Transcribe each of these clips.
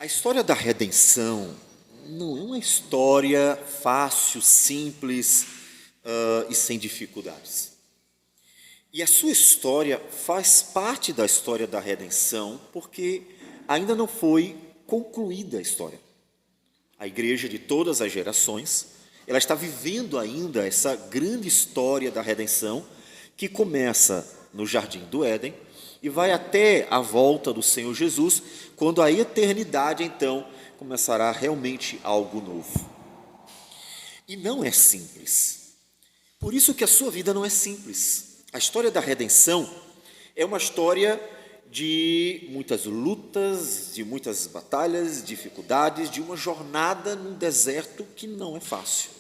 A história da redenção não é uma história fácil, simples, e sem dificuldades. E a sua história faz parte da história da redenção, porque ainda não foi concluída a história. A igreja de todas as gerações, ela está vivendo ainda essa grande história da redenção, que começa no Jardim do Éden e vai até a volta do Senhor Jesus, quando a eternidade, então, começará realmente algo novo. E não é simples. Por isso que a sua vida não é simples. A história da redenção é uma história de muitas lutas, de muitas batalhas, dificuldades, de uma jornada num deserto que não é fácil.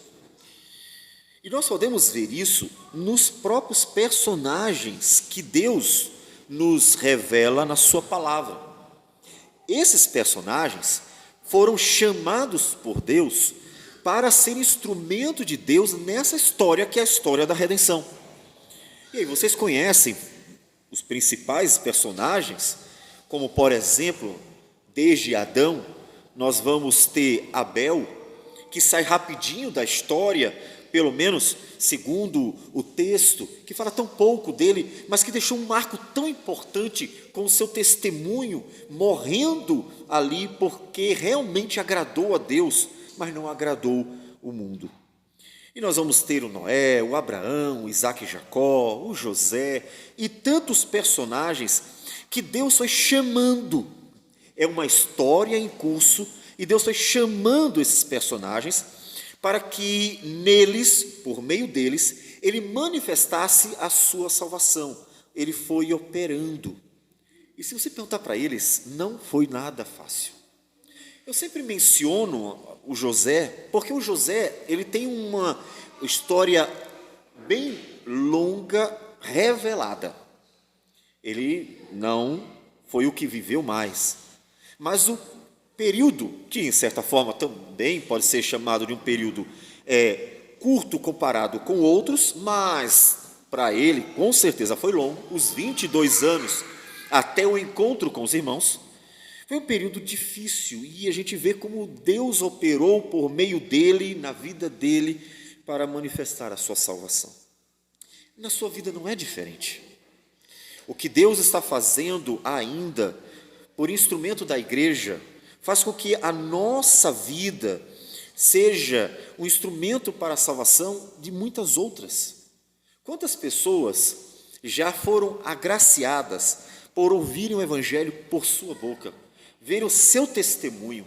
E nós podemos ver isso nos próprios personagens que Deus nos revela na sua palavra. Esses personagens foram chamados por Deus para ser instrumento de Deus nessa história que é a história da redenção. E aí, vocês conhecem os principais personagens, como por exemplo, desde Adão, nós vamos ter Abel, que sai rapidinho da história, pelo menos segundo o texto, que fala tão pouco dele, mas que deixou um marco tão importante com o seu testemunho, morrendo ali porque realmente agradou a Deus, mas não agradou o mundo. E nós vamos ter o Noé, o Abraão, o Isaac e Jacó, o José e tantos personagens que Deus foi chamando. É uma história em curso e Deus foi chamando esses personagens para que neles, por meio deles, Ele manifestasse a sua salvação. Ele foi operando. E se você perguntar para eles, não foi nada fácil. Eu sempre menciono o José, porque o José, ele tem uma história bem longa, revelada. Ele não foi o que viveu mais, mas o período, que em certa forma também pode ser chamado de um período curto comparado com outros, mas para ele com certeza foi longo, os 22 anos até o encontro com os irmãos. Foi um período difícil e a gente vê como Deus operou por meio dele, na vida dele, para manifestar a sua salvação. Na sua vida não é diferente. O que Deus está fazendo ainda, por instrumento da igreja, faz com que a nossa vida seja um instrumento para a salvação de muitas outras. Quantas pessoas já foram agraciadas por ouvirem o evangelho por sua boca, ver o seu testemunho?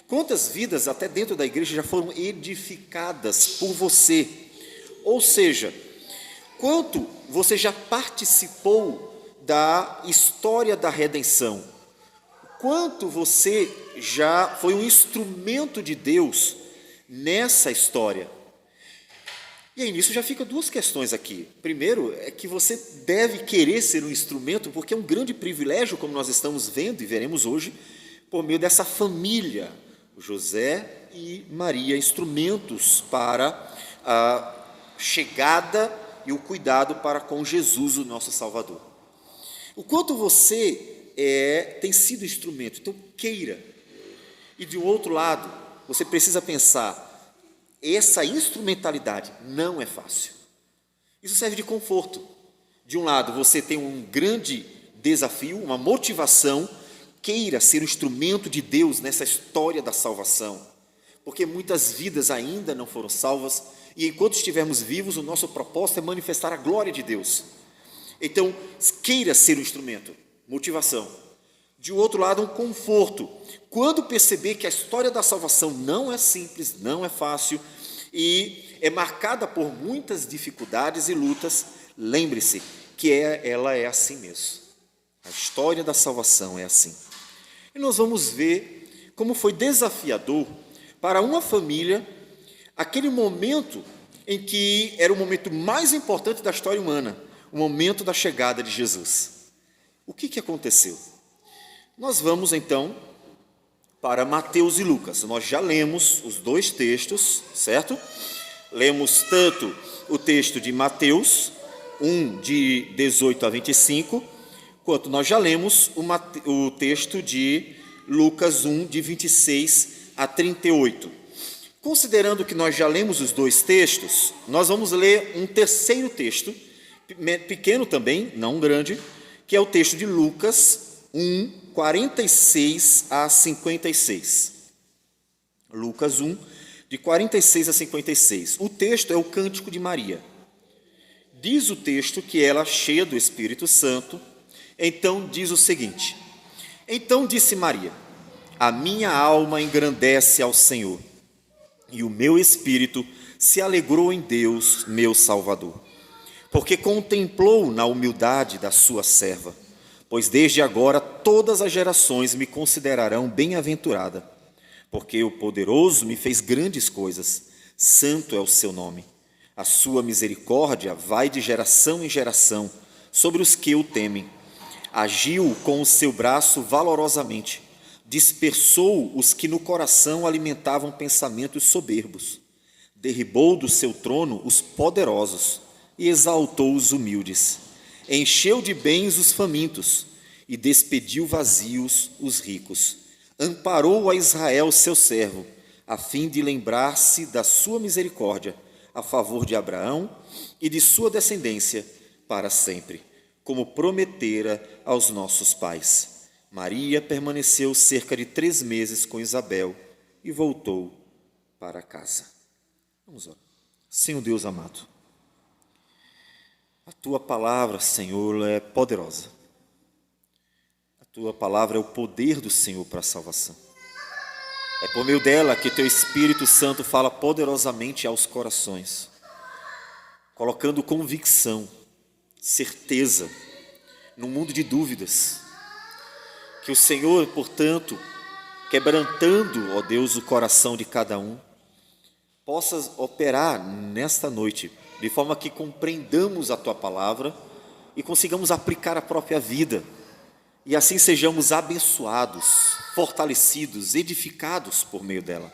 Quantas vidas até dentro da igreja já foram edificadas por você? Ou seja, quanto você já participou da história da redenção? Quanto você já foi um instrumento de Deus nessa história? E aí nisso já fica duas questões aqui. Primeiro é que você deve querer ser um instrumento, porque é um grande privilégio, como nós estamos vendo e veremos hoje, por meio dessa família, José e Maria, instrumentos para a chegada e o cuidado para com Jesus, o nosso Salvador. O quanto você tem sido instrumento, então queira. E de outro lado, você precisa pensar, essa instrumentalidade não é fácil. Isso serve de conforto. De um lado, você tem um grande desafio, uma motivação, queira ser um instrumento de Deus nessa história da salvação, porque muitas vidas ainda não foram salvas, e enquanto estivermos vivos, o nosso propósito é manifestar a glória de Deus. Então, queira ser um instrumento, motivação. De outro lado, um conforto. Quando perceber que a história da salvação não é simples, não é fácil e é marcada por muitas dificuldades e lutas, lembre-se que ela é assim mesmo. A história da salvação é assim. E nós vamos ver como foi desafiador para uma família aquele momento em que era o momento mais importante da história humana, o momento da chegada de Jesus. O que aconteceu? Nós vamos então para Mateus e Lucas. Nós já lemos os dois textos, certo? Lemos tanto o texto de Mateus, 1, de 18 a 25, quanto nós já lemos o texto de Lucas 1, de 26 a 38. Considerando que nós já lemos os dois textos, nós vamos ler um terceiro texto, pequeno também, não grande, que é o texto de Lucas 1, 46 a 56. Lucas 1, de 46 a 56. O texto é o Cântico de Maria. Diz o texto que ela, cheia do Espírito Santo, então diz o seguinte: Então disse Maria: A minha alma engrandece ao Senhor, e o meu espírito se alegrou em Deus, meu Salvador, porque contemplou na humildade da sua serva, pois desde agora todas as gerações me considerarão bem-aventurada, porque o poderoso me fez grandes coisas, santo é o seu nome. A sua misericórdia vai de geração em geração sobre os que o temem. Agiu com o seu braço valorosamente, dispersou os que no coração alimentavam pensamentos soberbos, derribou do seu trono os poderosos e exaltou os humildes, encheu de bens os famintos e despediu vazios os ricos, amparou a Israel seu servo, a fim de lembrar-se da sua misericórdia a favor de Abraão e de sua descendência para sempre, como prometera aos nossos pais. Maria permaneceu cerca de 3 meses com Isabel e voltou para casa. Vamos orar. Senhor Deus amado, a Tua palavra, Senhor, é poderosa. A Tua palavra é o poder do Senhor para a salvação. É por meio dela que Teu Espírito Santo fala poderosamente aos corações, colocando convicção, certeza, no mundo de dúvidas. Que o Senhor, portanto, quebrantando, ó Deus, o coração de cada um, possa operar nesta noite, de forma que compreendamos a Tua palavra e consigamos aplicar a própria vida, e assim sejamos abençoados, fortalecidos, edificados por meio dela.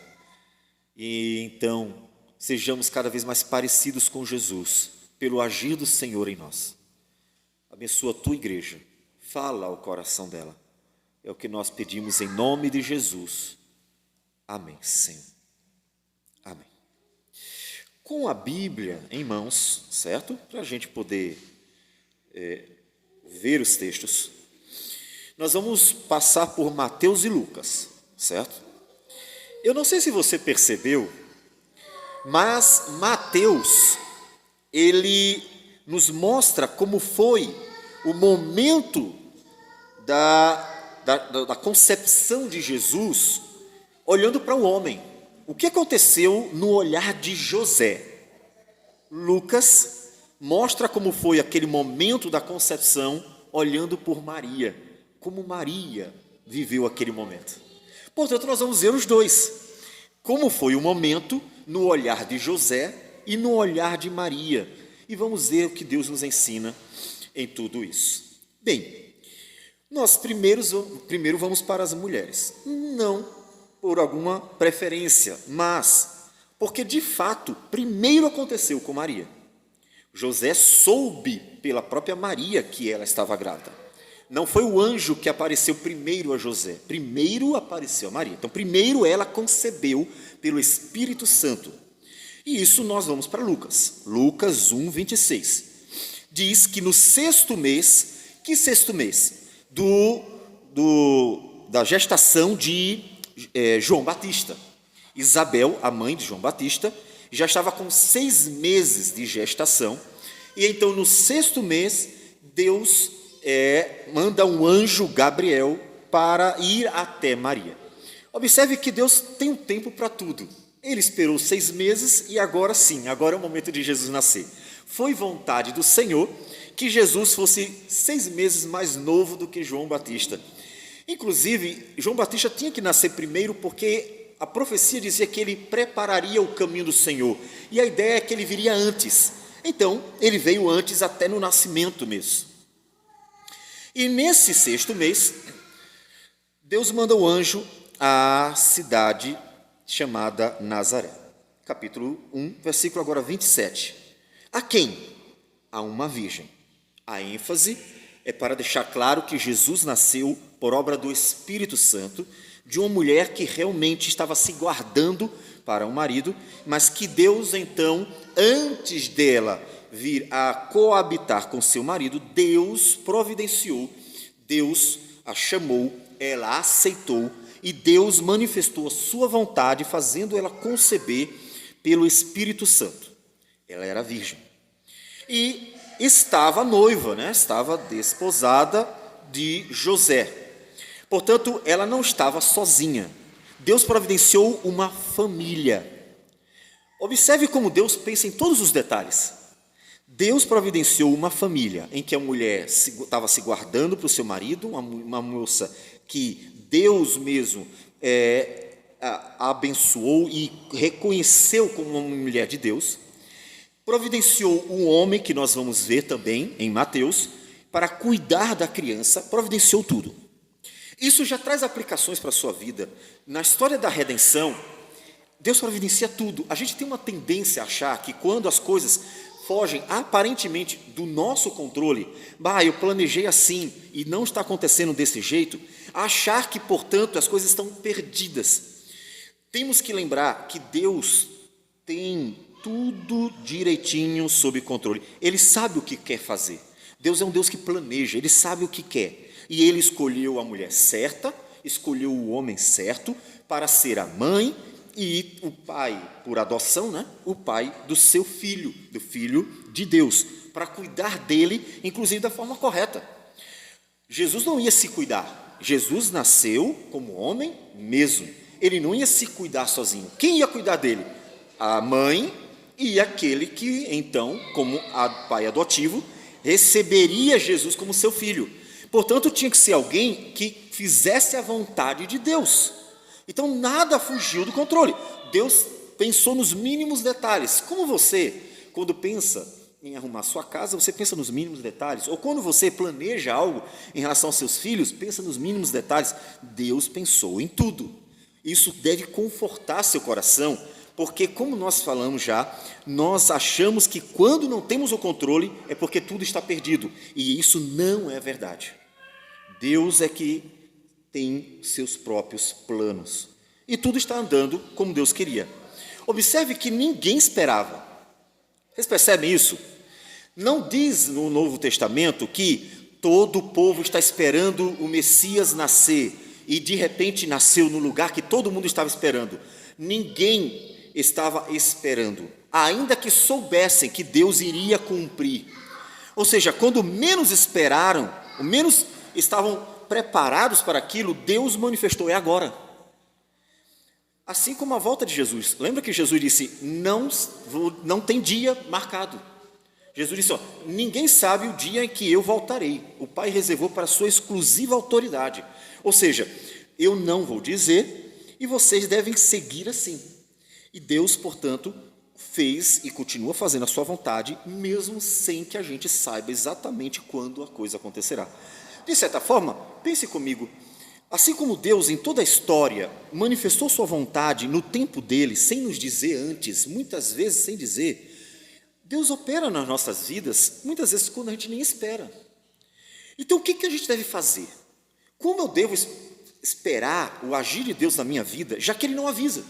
E então sejamos cada vez mais parecidos com Jesus, pelo agir do Senhor em nós. Abençoa a Tua igreja, fala ao coração dela. É o que nós pedimos em nome de Jesus. Amém, Senhor. Amém. Com a Bíblia em mãos, certo? Para a gente poder ver os textos, nós vamos passar por Mateus e Lucas, certo? Eu não sei se você percebeu, mas Mateus, ele nos mostra como foi o momento da concepção de Jesus, olhando para o homem. O que aconteceu no olhar de José? Lucas mostra como foi aquele momento da concepção, olhando por Maria, como Maria viveu aquele momento. Portanto, nós vamos ver os dois. Como foi o momento no olhar de José e no olhar de Maria. E vamos ver o que Deus nos ensina em tudo isso. Bem, nós primeiro vamos para as mulheres. Não por alguma preferência, mas porque de fato primeiro aconteceu com Maria. José soube pela própria Maria que ela estava grávida. Não foi o anjo que apareceu primeiro a José, primeiro apareceu a Maria. Então, primeiro ela concebeu pelo Espírito Santo. E isso nós vamos para Lucas. Lucas 1, 26. Diz que no 6º mês, que 6º mês? Da gestação de João Batista. Isabel, a mãe de João Batista, já estava com 6 meses de gestação. E então, no 6º mês, Deus manda um anjo, Gabriel, para ir até Maria. Observe que Deus tem um tempo para tudo. Ele esperou 6 meses e agora sim, agora é o momento de Jesus nascer. Foi vontade do Senhor que Jesus fosse 6 meses mais novo do que João Batista. Inclusive, João Batista tinha que nascer primeiro porque a profecia dizia que ele prepararia o caminho do Senhor. E a ideia é que ele viria antes. Então, ele veio antes até no nascimento mesmo. E nesse 6º mês, Deus manda o anjo à cidade chamada Nazaré. Capítulo 1, versículo agora 27. A quem? A uma virgem. A ênfase é para deixar claro que Jesus nasceu por obra do Espírito Santo, de uma mulher que realmente estava se guardando para um marido, mas que Deus, então, antes dela vir a coabitar com seu marido, Deus providenciou, Deus a chamou, ela aceitou, e Deus manifestou a sua vontade, fazendo ela conceber pelo Espírito Santo. Ela era virgem. E estava noiva, estava desposada de José. Portanto, ela não estava sozinha. Deus providenciou uma família. Observe como Deus pensa em todos os detalhes. Deus providenciou uma família em que a mulher estava se guardando para o seu marido, uma moça que Deus mesmo a abençoou e reconheceu como uma mulher de Deus. Providenciou um homem, que nós vamos ver também em Mateus, para cuidar da criança, providenciou tudo. Isso já traz aplicações para a sua vida. Na história da redenção, Deus providencia tudo. A gente tem uma tendência a achar que quando as coisas fogem aparentemente do nosso controle, eu planejei assim e não está acontecendo desse jeito, achar que, portanto, as coisas estão perdidas. Temos que lembrar que Deus tem tudo direitinho sob controle. Ele sabe o que quer fazer. Deus é um Deus que planeja, Ele sabe o que quer. E Ele escolheu a mulher certa, escolheu o homem certo para ser a mãe e o pai, por adoção, o pai do seu filho, do filho de Deus, para cuidar dele, inclusive da forma correta. Jesus não ia se cuidar. Jesus nasceu como homem mesmo. Ele não ia se cuidar sozinho. Quem ia cuidar dele? A mãe e aquele que, então, como pai adotivo, receberia Jesus como seu filho. Portanto, tinha que ser alguém que fizesse a vontade de Deus. Então, nada fugiu do controle. Deus pensou nos mínimos detalhes. Como você, quando pensa em arrumar sua casa, você pensa nos mínimos detalhes. Ou quando você planeja algo em relação aos seus filhos, pensa nos mínimos detalhes. Deus pensou em tudo. Isso deve confortar seu coração, porque, como nós falamos já, nós achamos que quando não temos o controle é porque tudo está perdido. E isso não é verdade. Deus é que tem seus próprios planos. E tudo está andando como Deus queria. Observe que ninguém esperava. Vocês percebem isso? Não diz no Novo Testamento que todo o povo está esperando o Messias nascer e de repente nasceu no lugar que todo mundo estava esperando. Ninguém estava esperando, ainda que soubessem que Deus iria cumprir. Ou seja, quando menos esperaram, menos estavam preparados para aquilo, Deus manifestou, é agora. Assim como a volta de Jesus. Lembra que Jesus disse, não tem dia marcado. Jesus disse, ninguém sabe o dia em que eu voltarei. O Pai reservou para a sua exclusiva autoridade. Ou seja, eu não vou dizer e vocês devem seguir assim. E Deus, portanto, fez e continua fazendo a sua vontade, mesmo sem que a gente saiba exatamente quando a coisa acontecerá. De certa forma, pense comigo, assim como Deus em toda a história manifestou sua vontade no tempo dele, sem nos dizer antes, muitas vezes sem dizer, Deus opera nas nossas vidas, muitas vezes quando a gente nem espera. Então o que a gente deve fazer? Como eu devo esperar o agir de Deus na minha vida, já que Ele não avisa?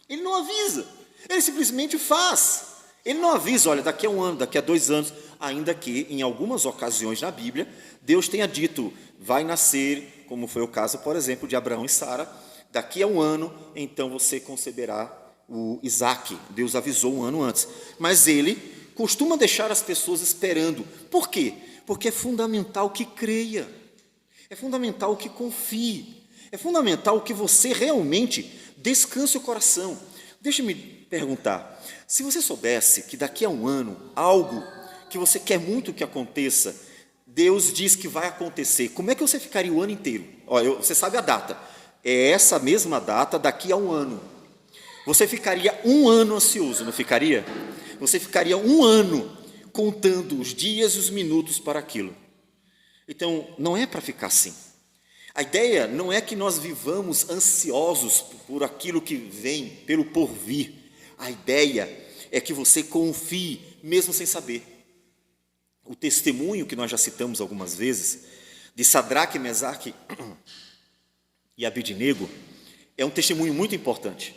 Ele não avisa, Ele simplesmente faz. Ele não avisa, olha, daqui a 1 ano, daqui a 2 anos, ainda que em algumas ocasiões na Bíblia, Deus tenha dito, vai nascer, como foi o caso, por exemplo, de Abraão e Sara, daqui a 1 ano, então você conceberá o Isaque. Deus avisou 1 ano antes. Mas Ele costuma deixar as pessoas esperando. Por quê? Porque é fundamental que creia, é fundamental que confie, é fundamental que você realmente descanse o coração. Deixa-me perguntar, se você soubesse que daqui a 1 ano, algo que você quer muito que aconteça, Deus diz que vai acontecer, como é que você ficaria o ano inteiro? Você sabe a data, é essa mesma data daqui a 1 ano. Você ficaria 1 ano ansioso, não ficaria? Você ficaria 1 ano contando os dias e os minutos para aquilo. Então, não é para ficar assim. A ideia não é que nós vivamos ansiosos por aquilo que vem, pelo porvir. A ideia é que você confie, mesmo sem saber. O testemunho que nós já citamos algumas vezes, de Sadraque, Mesaque e Abednego é um testemunho muito importante.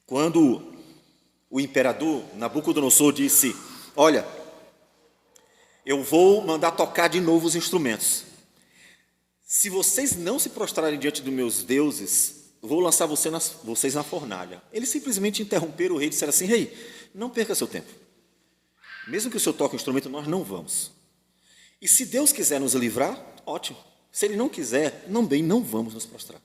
Quando o imperador Nabucodonosor disse: olha, eu vou mandar tocar de novo os instrumentos. Se vocês não se prostrarem diante dos meus deuses, vou lançar vocês na fornalha. Eles simplesmente interromperam o rei e disseram assim: rei, não perca seu tempo. Mesmo que o senhor toque o instrumento, nós não vamos. E se Deus quiser nos livrar, ótimo. Se Ele não quiser, não vamos nos prostrar.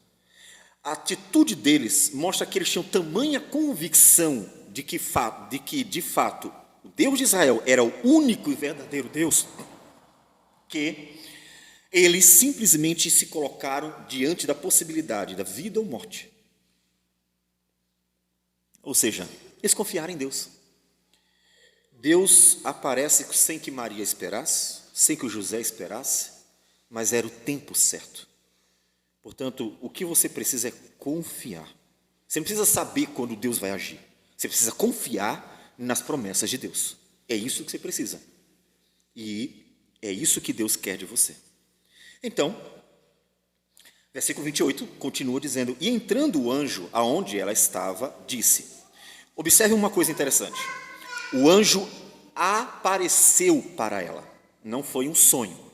A atitude deles mostra que eles tinham tamanha convicção de que, de fato, o Deus de Israel era o único e verdadeiro Deus, que eles simplesmente se colocaram diante da possibilidade da vida ou morte. Ou seja, eles confiaram em Deus. Deus aparece sem que Maria esperasse, sem que o José esperasse, mas era o tempo certo. Portanto, o que você precisa é confiar. Você não precisa saber quando Deus vai agir. Você precisa confiar nas promessas de Deus. É isso que você precisa. E é isso que Deus quer de você. Então, versículo 28 continua dizendo: e entrando o anjo aonde ela estava, disse. Observe uma coisa interessante. O anjo apareceu para ela. Não foi um sonho.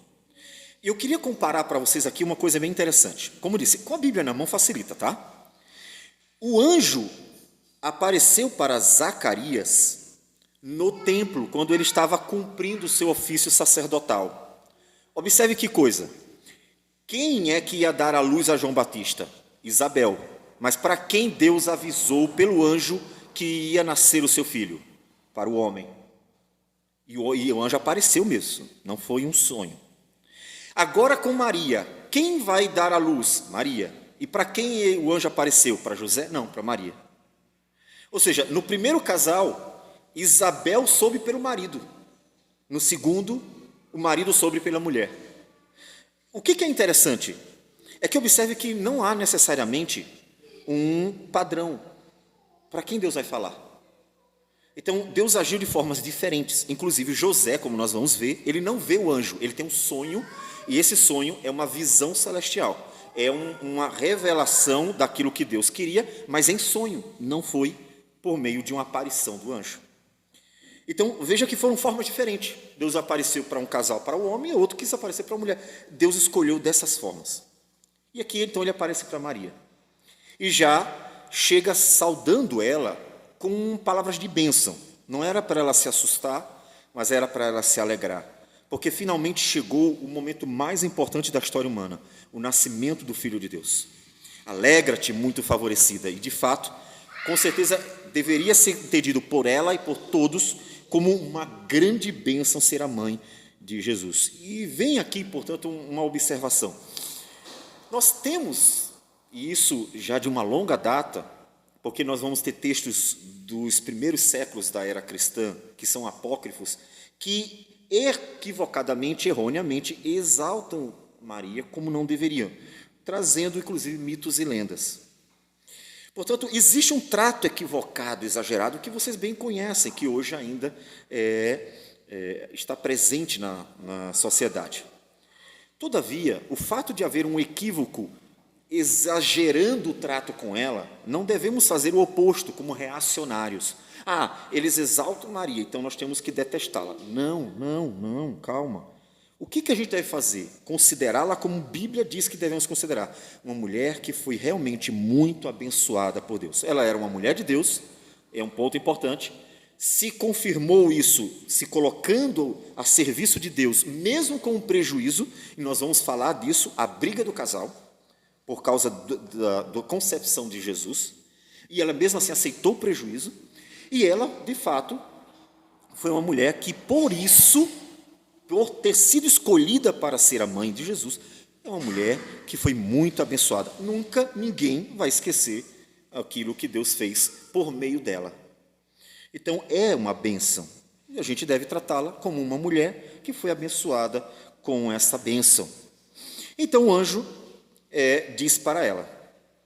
Eu queria comparar para vocês aqui uma coisa bem interessante. Como disse, com a Bíblia na mão facilita, tá? O anjo apareceu para Zacarias no templo, quando ele estava cumprindo o seu ofício sacerdotal. Observe que coisa. Quem é que ia dar a luz a João Batista? Isabel. Mas para quem Deus avisou pelo anjo que ia nascer o seu filho? Para o homem. E o anjo apareceu mesmo, não foi um sonho. Agora com Maria, quem vai dar a luz? Maria. E para quem o anjo apareceu? Para José? Não, para Maria. Ou seja, no primeiro casal, Isabel soube pelo marido. No segundo, o marido soube pela mulher. O que é interessante? É que observe que não há necessariamente um padrão. Para quem Deus vai falar? Então, Deus agiu de formas diferentes. Inclusive, José, como nós vamos ver, ele não vê o anjo, ele tem um sonho, e esse sonho é uma visão celestial. É uma revelação daquilo que Deus queria, mas em sonho, não foi por meio de uma aparição do anjo. Então, veja que foram formas diferentes. Deus apareceu para um casal, para o homem, e outro quis aparecer para a mulher. Deus escolheu dessas formas. E aqui, então, ele aparece para Maria. E já chega saudando ela com palavras de bênção. Não era para ela se assustar, mas era para ela se alegrar. Porque finalmente chegou o momento mais importante da história humana, o nascimento do Filho de Deus. Alegra-te, muito favorecida. E, de fato, com certeza, deveria ser entendido por ela e por todos como uma grande bênção ser a mãe de Jesus. E vem aqui, portanto, uma observação. Nós temos, e isso já de uma longa data, porque nós vamos ter textos dos primeiros séculos da era cristã, que são apócrifos, que equivocadamente, erroneamente, exaltam Maria como não deveriam, trazendo, inclusive, mitos e lendas. Portanto, existe um trato equivocado, exagerado, que vocês bem conhecem, que hoje ainda está presente na sociedade. Todavia, o fato de haver um equívoco exagerando o trato com ela, não devemos fazer o oposto, como reacionários. Eles exaltam Maria, então nós temos que detestá-la. Não, calma. O que a gente deve fazer? Considerá-la como a Bíblia diz que devemos considerar. Uma mulher que foi realmente muito abençoada por Deus. Ela era uma mulher de Deus, é um ponto importante. Se confirmou isso, se colocando a serviço de Deus, mesmo com um prejuízo, e nós vamos falar disso, a briga do casal, por causa da concepção de Jesus, e ela mesmo assim aceitou o prejuízo, e ela, de fato, foi uma mulher que, por isso, por ter sido escolhida para ser a mãe de Jesus, é uma mulher que foi muito abençoada. Nunca ninguém vai esquecer aquilo que Deus fez por meio dela. Então, é uma bênção, e a gente deve tratá-la como uma mulher que foi abençoada com essa bênção. Então, o anjo diz para ela: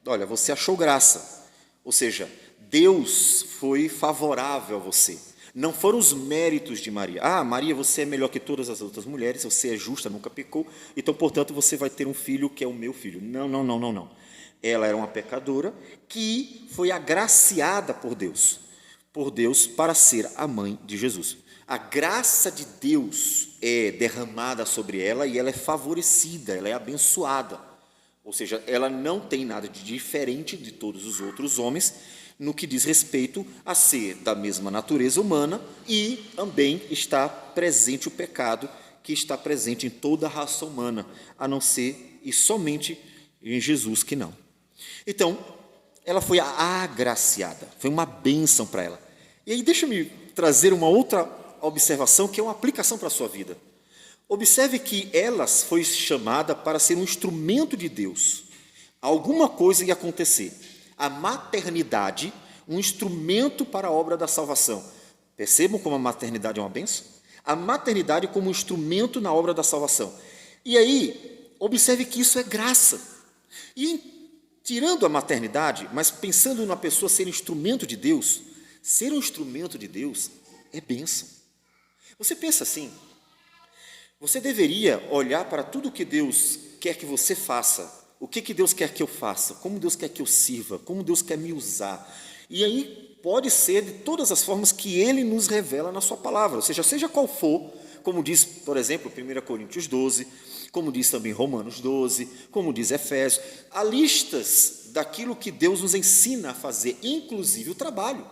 olha, você achou graça, ou seja, Deus foi favorável a você. Não foram os méritos de Maria. Ah, Maria, você é melhor que todas as outras mulheres, você é justa, nunca pecou, então, portanto, você vai ter um filho que é o meu filho. Não, não, não, não, não. Ela era uma pecadora que foi agraciada por Deus para ser a mãe de Jesus. A graça de Deus é derramada sobre ela e ela é favorecida, ela é abençoada. Ou seja, ela não tem nada de diferente de todos os outros homens no que diz respeito a ser da mesma natureza humana e também está presente o pecado que está presente em toda a raça humana, a não ser e somente em Jesus que não. Então, ela foi agraciada, foi uma bênção para ela. E aí deixa-me trazer uma outra observação que é uma aplicação para a sua vida. Observe que ela foi chamada para ser um instrumento de Deus. Alguma coisa ia acontecer. A maternidade, um instrumento para a obra da salvação. Percebam como a maternidade é uma bênção? A maternidade como um instrumento na obra da salvação. E aí, observe que isso é graça. E tirando a maternidade, mas pensando na pessoa ser instrumento de Deus, ser um instrumento de Deus é bênção. Você pensa assim, você deveria olhar para tudo que Deus quer que você faça, o que Deus quer que eu faça, como Deus quer que eu sirva, como Deus quer me usar. E aí pode ser de todas as formas que Ele nos revela na sua palavra, ou seja qual for, como diz, por exemplo, 1 Coríntios 12, como diz também Romanos 12, como diz Efésios, há listas daquilo que Deus nos ensina a fazer, inclusive o trabalho,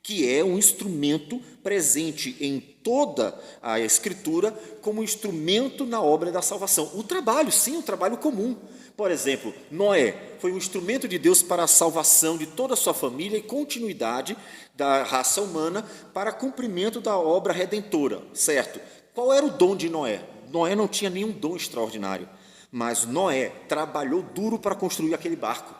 que é um instrumento presente em toda a Escritura como instrumento na obra da salvação. O trabalho, sim, o trabalho comum. Por exemplo, Noé foi um instrumento de Deus para a salvação de toda a sua família e continuidade da raça humana para cumprimento da obra redentora, certo? Qual era o dom de Noé? Noé não tinha nenhum dom extraordinário, mas Noé trabalhou duro para construir aquele barco.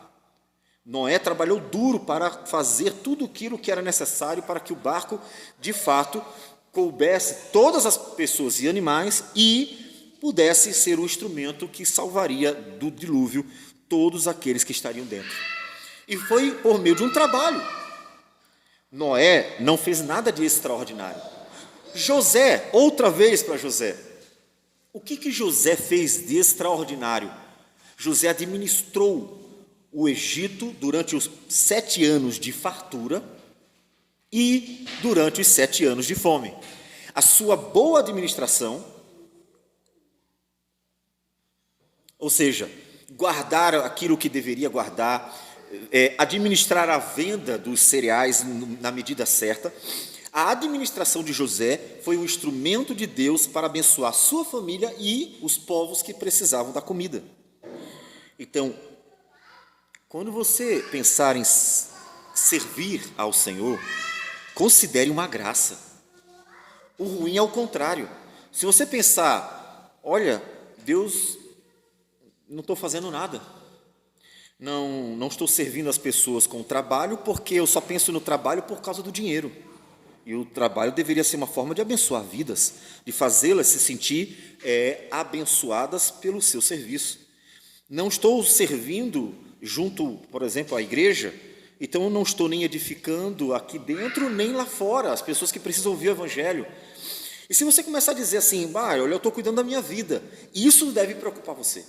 Noé trabalhou duro para fazer tudo aquilo que era necessário para que o barco, de fato, coubesse todas as pessoas e animais e pudesse ser o instrumento que salvaria do dilúvio todos aqueles que estariam dentro. E foi por meio de um trabalho. Noé não fez nada de extraordinário. José, outra vez para José. O que José fez de extraordinário? José administrou o Egito durante os 7 anos de fartura e durante os 7 anos de fome. A sua boa administração, ou seja, guardar aquilo que deveria guardar, administrar a venda dos cereais na medida certa, a administração de José foi um instrumento de Deus para abençoar sua família e os povos que precisavam da comida. Então, quando você pensar em servir ao Senhor, considere uma graça. O ruim é o contrário. Se você pensar, olha, Deus, não estou fazendo nada. Não estou servindo as pessoas com o trabalho porque eu só penso no trabalho por causa do dinheiro. E o trabalho deveria ser uma forma de abençoar vidas, de fazê-las se sentir abençoadas pelo seu serviço. Não estou servindo junto, por exemplo, à igreja, então eu não estou nem edificando aqui dentro, nem lá fora, as pessoas que precisam ouvir o Evangelho. E se você começar a dizer assim, olha, eu estou cuidando da minha vida, isso deve preocupar você.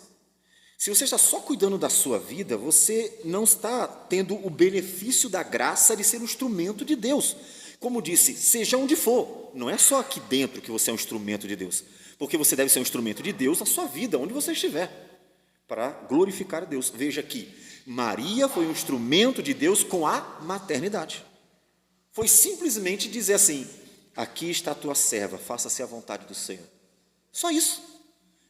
Se você está só cuidando da sua vida, você não está tendo o benefício da graça de ser um instrumento de Deus. Como disse, seja onde for, não é só aqui dentro que você é um instrumento de Deus, porque você deve ser um instrumento de Deus na sua vida, onde você estiver, para glorificar a Deus. Veja que Maria foi um instrumento de Deus com a maternidade. Foi simplesmente dizer assim, aqui está a tua serva, faça-se a vontade do Senhor. Só isso.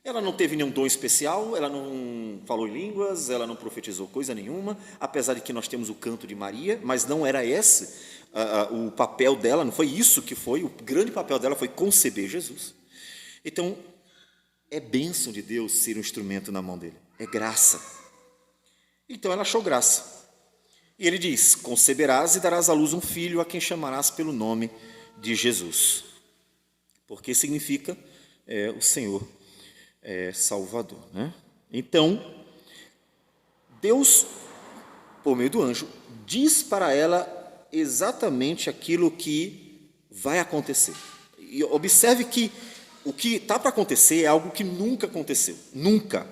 Ela não teve nenhum dom especial, ela não falou em línguas, ela não profetizou coisa nenhuma, apesar de que nós temos o canto de Maria, mas não era esse o papel dela, não foi isso que foi, o grande papel dela foi conceber Jesus. Então, é bênção de Deus ser um instrumento na mão dele, é graça. Então ela achou graça. E ele diz, conceberás e darás à luz um filho a quem chamarás pelo nome de Jesus. Porque significa o Senhor Salvador, né? Então, Deus, por meio do anjo, diz para ela exatamente aquilo que vai acontecer. E observe que o que está para acontecer é algo que nunca aconteceu. Nunca.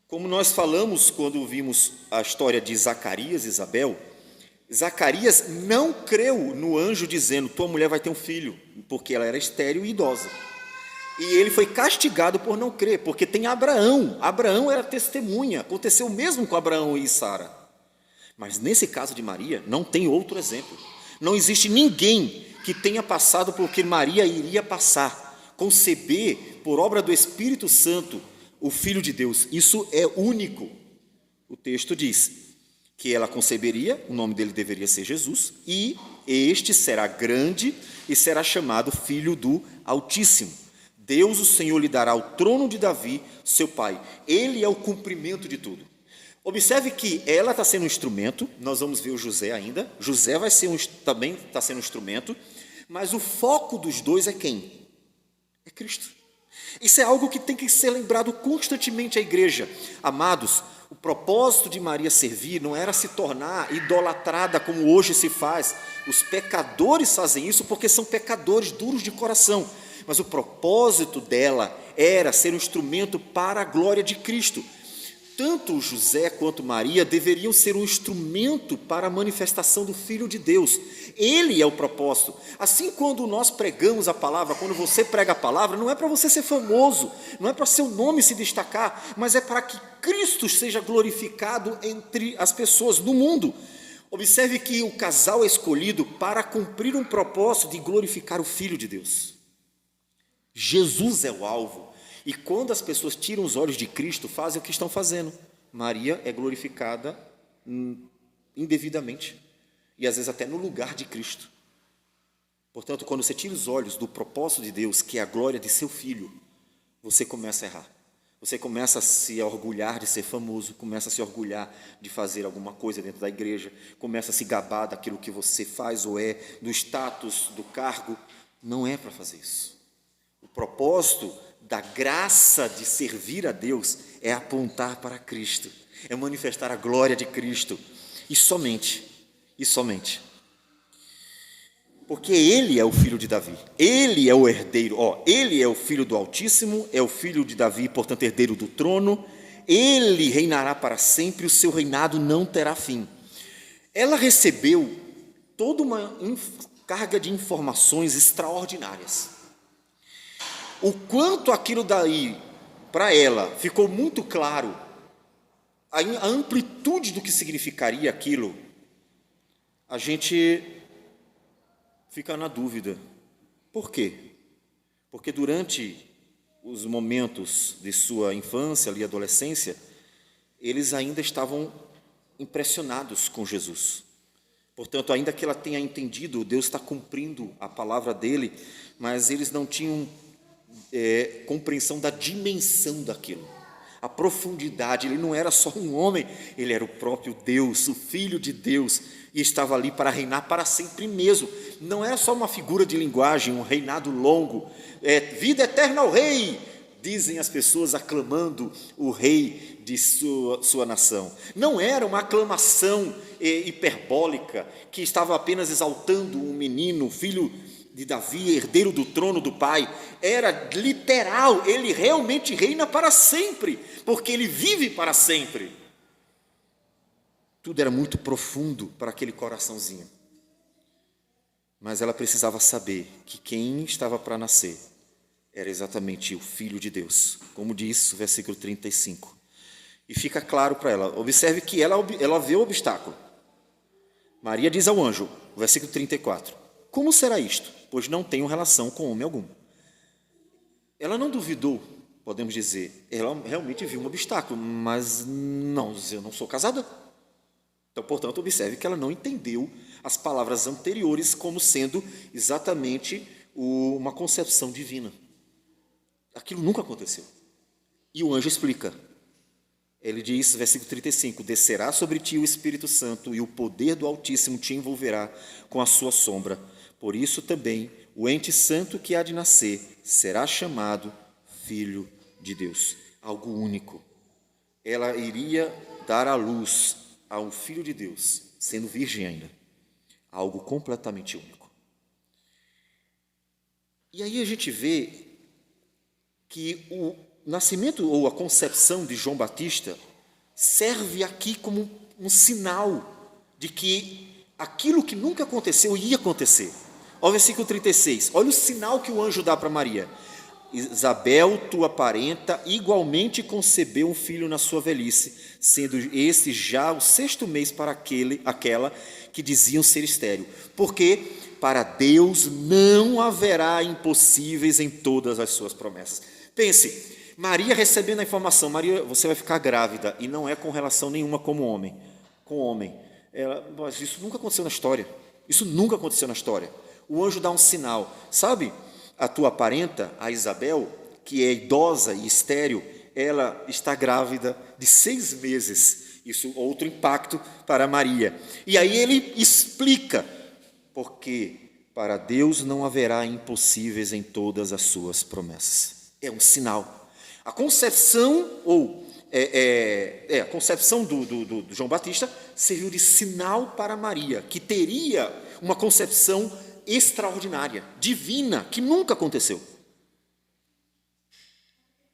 Como nós falamos quando vimos a história de Zacarias e Isabel, Zacarias não creu no anjo dizendo: tua mulher vai ter um filho, porque ela era estéril e idosa. E ele foi castigado por não crer, porque tem Abraão. Abraão era testemunha. Aconteceu o mesmo com Abraão e Sara. Mas nesse caso de Maria, não tem outro exemplo. Não existe ninguém que tenha passado por que Maria iria passar, conceber por obra do Espírito Santo o Filho de Deus. Isso é único. O texto diz que ela conceberia, o nome dele deveria ser Jesus, e este será grande e será chamado Filho do Altíssimo. Deus, o Senhor, lhe dará o trono de Davi, seu pai. Ele é o cumprimento de tudo. Observe que ela está sendo um instrumento, nós vamos ver o José ainda, José vai ser também está sendo um instrumento, mas o foco dos dois é quem? É Cristo. Isso é algo que tem que ser lembrado constantemente à igreja. Amados, o propósito de Maria servir não era se tornar idolatrada como hoje se faz. Os pecadores fazem isso porque são pecadores duros de coração. Mas o propósito dela era ser um instrumento para a glória de Cristo. Tanto José quanto Maria deveriam ser um instrumento para a manifestação do Filho de Deus. Ele é o propósito. Assim, quando nós pregamos a palavra, quando você prega a palavra, não é para você ser famoso, não é para seu nome se destacar, mas é para que Cristo seja glorificado entre as pessoas do mundo. Observe que o casal é escolhido para cumprir um propósito de glorificar o Filho de Deus. Jesus é o alvo. E quando as pessoas tiram os olhos de Cristo, fazem o que estão fazendo. Maria é glorificada indevidamente. E às vezes até no lugar de Cristo. Portanto, quando você tira os olhos do propósito de Deus, que é a glória de seu Filho, você começa a errar. Você começa a se orgulhar de ser famoso, começa a se orgulhar de fazer alguma coisa dentro da igreja, começa a se gabar daquilo que você faz ou é, do status, do cargo. Não é para fazer isso. O propósito da graça de servir a Deus é apontar para Cristo, é manifestar a glória de Cristo, e somente. Porque Ele é o filho de Davi, Ele é o herdeiro, Ele é o filho do Altíssimo, é o filho de Davi, portanto herdeiro do trono, Ele reinará para sempre, o seu reinado não terá fim. Ela recebeu toda uma carga de informações extraordinárias. O quanto aquilo daí, para ela, ficou muito claro, a amplitude do que significaria aquilo, a gente fica na dúvida. Por quê? Porque durante os momentos de sua infância e adolescência, eles ainda estavam impressionados com Jesus. Portanto, ainda que ela tenha entendido, Deus está cumprindo a palavra dele, mas eles não tinham compreensão da dimensão daquilo, a profundidade. Ele não era só um homem, ele era o próprio Deus, o Filho de Deus, e estava ali para reinar para sempre mesmo. Não era só uma figura de linguagem, um reinado longo, vida eterna ao rei, dizem as pessoas aclamando o rei de sua nação. Não era uma aclamação hiperbólica, que estava apenas exaltando um menino, filho de Davi, herdeiro do trono do pai. Era literal, ele realmente reina para sempre, porque ele vive para sempre. Tudo era muito profundo para aquele coraçãozinho. Mas ela precisava saber que quem estava para nascer era exatamente o Filho de Deus, como diz o versículo 35. E fica claro para ela, observe que ela vê o obstáculo. Maria diz ao anjo, versículo 34, como será isto? Pois não tenho relação com homem algum. Ela não duvidou, podemos dizer, ela realmente viu um obstáculo, mas não, eu não sou casada. Então, portanto, observe que ela não entendeu as palavras anteriores como sendo exatamente uma concepção divina. Aquilo nunca aconteceu. E o anjo explica. Ele diz, versículo 35, descerá sobre ti o Espírito Santo e o poder do Altíssimo te envolverá com a sua sombra. Por isso também o ente santo que há de nascer será chamado Filho de Deus. Algo único. Ela iria dar à luz a um Filho de Deus, sendo virgem ainda. Algo completamente único. E aí a gente vê que o nascimento ou a concepção de João Batista serve aqui como um sinal de que aquilo que nunca aconteceu ia acontecer. Olha o versículo 36, olha o sinal que o anjo dá para Maria. Isabel, tua parenta, igualmente concebeu um filho na sua velhice, sendo este já o 6º mês para aquela que diziam ser estéril. Porque para Deus não haverá impossíveis em todas as suas promessas. Pense, Maria recebendo a informação, Maria, você vai ficar grávida, e não é com relação nenhuma com homem. Mas isso nunca aconteceu na história. Isso nunca aconteceu na história. O anjo dá um sinal, sabe? A tua parenta, a Isabel, que é idosa e estéril, ela está grávida de 6 meses. Isso, outro impacto para Maria. E aí ele explica, porque para Deus não haverá impossíveis em todas as suas promessas. É um sinal. A concepção, a concepção do João Batista serviu de sinal para Maria, que teria uma concepção extraordinária, divina, que nunca aconteceu.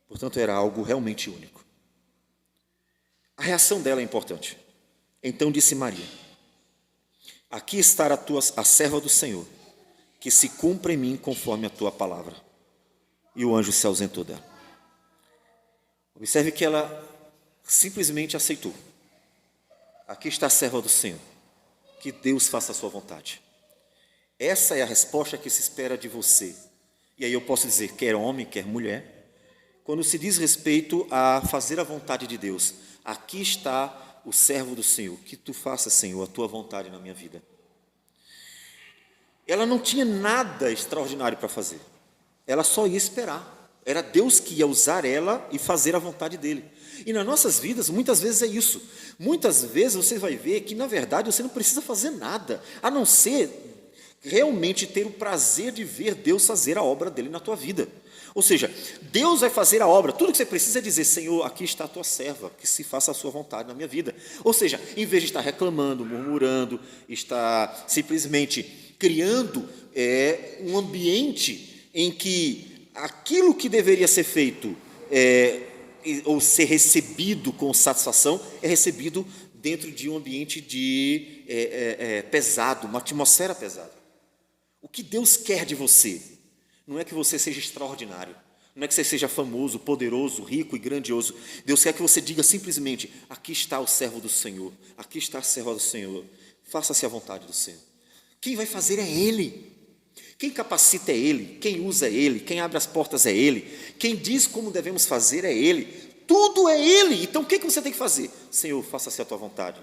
Portanto, era algo realmente único. A reação dela é importante. Então disse Maria: aqui está a serva do Senhor, que se cumpra em mim conforme a tua palavra. E o anjo se ausentou dela. Observe que ela simplesmente aceitou. Aqui está a serva do Senhor, que Deus faça a sua vontade. Essa é a resposta que se espera de você. E aí eu posso dizer, quer homem, quer mulher, quando se diz respeito a fazer a vontade de Deus. Aqui está o servo do Senhor, que tu faças, Senhor, a tua vontade na minha vida. Ela não tinha nada extraordinário para fazer. Ela só ia esperar. Era Deus que ia usar ela e fazer a vontade dele. E nas nossas vidas, muitas vezes é isso. Muitas vezes você vai ver que, na verdade, você não precisa fazer nada, a não ser realmente ter o prazer de ver Deus fazer a obra dele na tua vida. Ou seja, Deus vai fazer a obra. Tudo que você precisa é dizer: Senhor, aqui está a tua serva, que se faça a sua vontade na minha vida. Ou seja, em vez de estar reclamando, murmurando, estar simplesmente criando um ambiente em que aquilo que deveria ser feito ou ser recebido com satisfação é recebido dentro de um ambiente pesado, uma atmosfera pesada. O que Deus quer de você não é que você seja extraordinário, não é que você seja famoso, poderoso, rico e grandioso. Deus quer que você diga simplesmente: aqui está o servo do Senhor, aqui está a serva do Senhor, faça-se a vontade do Senhor. Quem vai fazer é Ele, quem capacita é Ele, quem usa é Ele, quem abre as portas é Ele, quem diz como devemos fazer é Ele, tudo é Ele. Então o que você tem que fazer? Senhor, faça-se a tua vontade.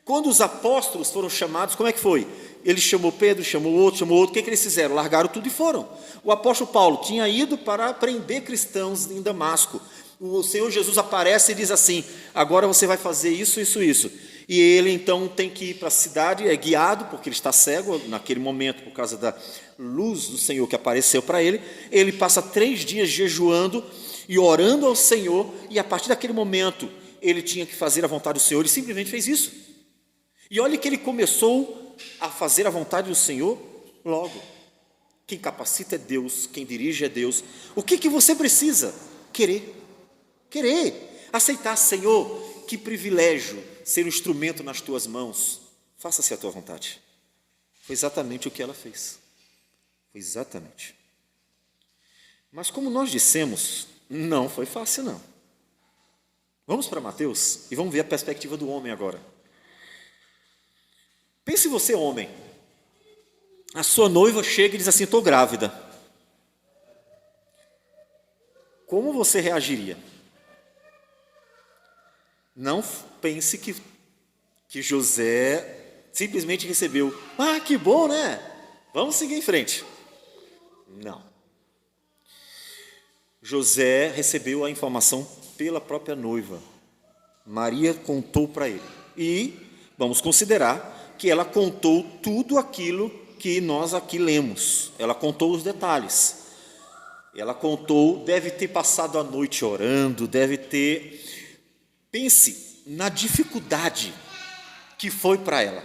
Quando os apóstolos foram chamados, como é que foi? Ele chamou Pedro, chamou outro, o que eles fizeram? Largaram tudo e foram. O apóstolo Paulo tinha ido para prender cristãos em Damasco. O Senhor Jesus aparece e diz assim: agora você vai fazer isso, isso, isso. E ele então tem que ir para a cidade, é guiado, porque ele está cego naquele momento, por causa da luz do Senhor que apareceu para ele. Ele passa 3 dias jejuando e orando ao Senhor, e a partir daquele momento ele tinha que fazer a vontade do Senhor, e simplesmente fez isso. E olha que ele começou a fazer a vontade do Senhor logo. Quem capacita é Deus, quem dirige é Deus. O que você precisa? Querer. Aceitar: Senhor, que privilégio ser um instrumento nas tuas mãos. Faça-se a tua vontade. Foi exatamente o que ela fez. Foi exatamente. Mas como nós dissemos, não foi fácil não. Vamos para Mateus e vamos ver a perspectiva do homem agora. Pense você, homem, a sua noiva chega e diz assim: estou grávida. Como você reagiria? Não pense que José simplesmente recebeu: ah, que bom, né? Vamos seguir em frente. Não. José recebeu a informação pela própria noiva. Maria contou para ele. E vamos considerar que ela contou tudo aquilo que nós aqui lemos. Ela contou os detalhes. Ela contou, deve ter passado a noite orando, deve ter... Pense na dificuldade que foi para ela.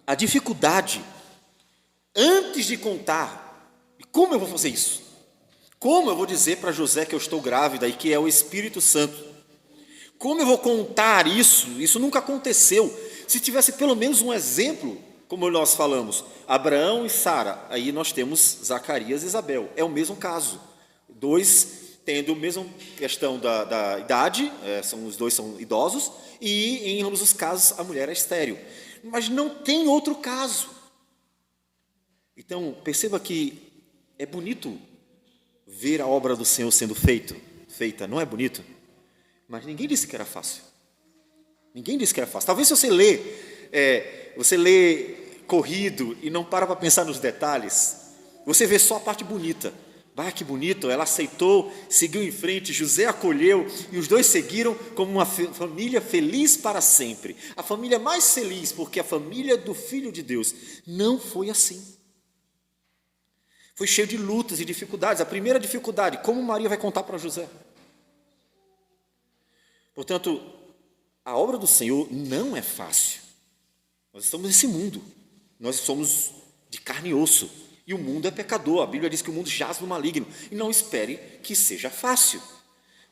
A dificuldade Antes de contar, e como eu vou fazer isso? Como eu vou dizer para José que eu estou grávida e que é o Espírito Santo? Como eu vou contar isso? Isso nunca aconteceu. Se tivesse pelo menos um exemplo, como nós falamos, Abraão e Sara, aí nós temos Zacarias e Isabel. É o mesmo caso. Dois tendo a mesma questão da idade, os dois são idosos, e em ambos os casos a mulher é estéril. Mas não tem outro caso. Então, perceba que é bonito ver a obra do Senhor sendo feita, não é bonito? Mas ninguém disse que era fácil. Ninguém disse que era fácil. Talvez se você lê corrido e não para pensar nos detalhes, você vê só a parte bonita. Ah, que bonito, ela aceitou, seguiu em frente, José acolheu, e os dois seguiram como uma família feliz para sempre. A família mais feliz, porque a família do Filho de Deus não foi assim. Foi cheio de lutas e dificuldades. A primeira dificuldade, como Maria vai contar para José? Portanto, a obra do Senhor não é fácil. Nós estamos nesse mundo, nós somos de carne e osso, e o mundo é pecador. A Bíblia diz que o mundo jaz no maligno, e não espere que seja fácil.